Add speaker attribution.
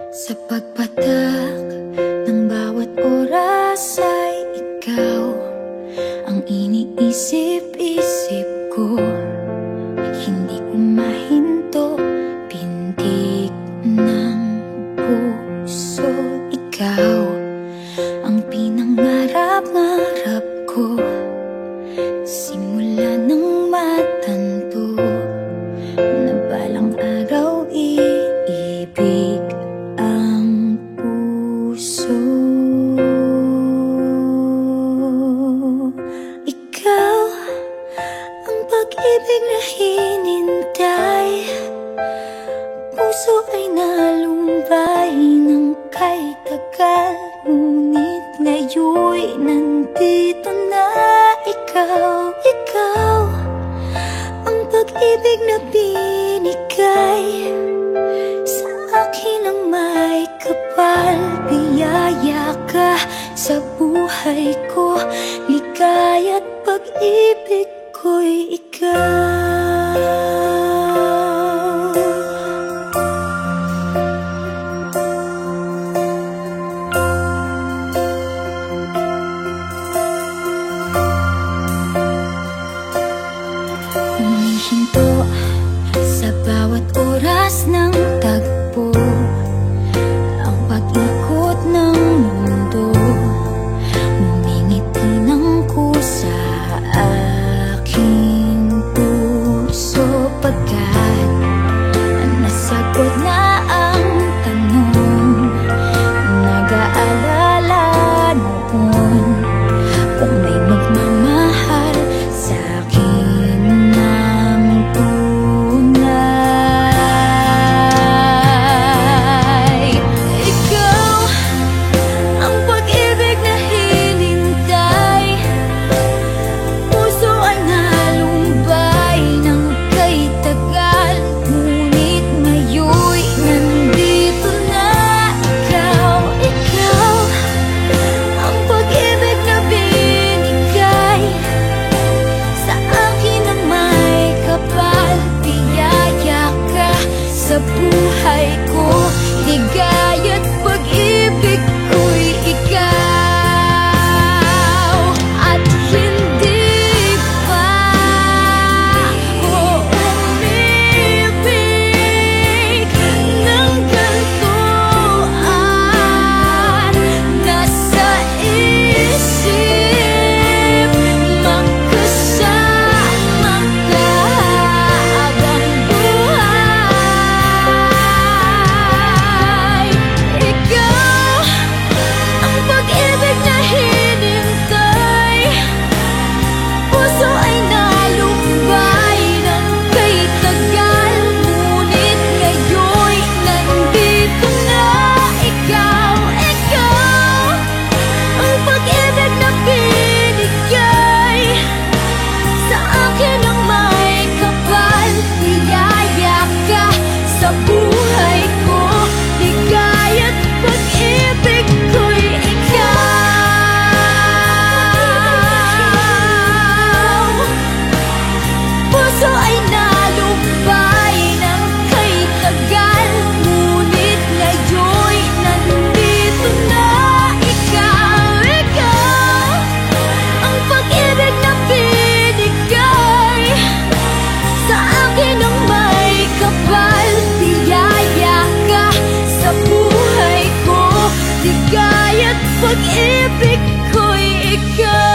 Speaker 1: Sa pagpatak ng bawat oras ay ikaw ang iniisip-isip ko. Hindi ko mahinto, pintig ng puso. Ikaw ang pinangarap-ngarap ko, simula nang matanto na balang araw iibig ang puso. Ikaw ang pag-ibig na hinintay, puso ay nalumbay ng kay tagal, ngunit ngayon'y nandito na ikaw. Ikaw ang pag-ibig na binigay sa akin ang may kapal. Biyaya ka sa buhay ko, ligaya't pag-ibig ko'y ikaw. Humihinto sa bawat oras ng tagpo, ang pag-ikot ng mundo, ngumingiti ng kusa aking puso. Pagkat nasagot na ang tanong, nag-aalala noon kung may magmamahal sa'kin ng tunay. Ikaw ang pag-ibig na hinintay, puso ay nalumbay ng kay tagal, ngunit ngayon'y nandito na ikaw. Ikaw ang pag-ibig na binigay sa akin ang may kapal. Biyaya ka sa buhay ko, ligaya't pag-ibig ko'y ikaw. At hindi pa ako umibig ng gantuan. Nasa isip magkasama ka habang buhay. Ikaw ang pag-ibig na hinintay, puso ay nalumbay ng kay tagal, ngunit ngayon'y nandito na ikaw. Ikaw ang pag-ibig na binigay sa akin ang may kapal. Biyaya ka sa buhay ko, ligaya't pag-ibig ko'y ikaw. Puso ay nalumbay ng kay tagal, ngunit ngayon'y nandito na ikaw. Ikaw ang pag-ibig na binigay sa akin ang may kapal. Biyaya ka sa buhay ko, ligaya't pag-ibig ko'y ikaw.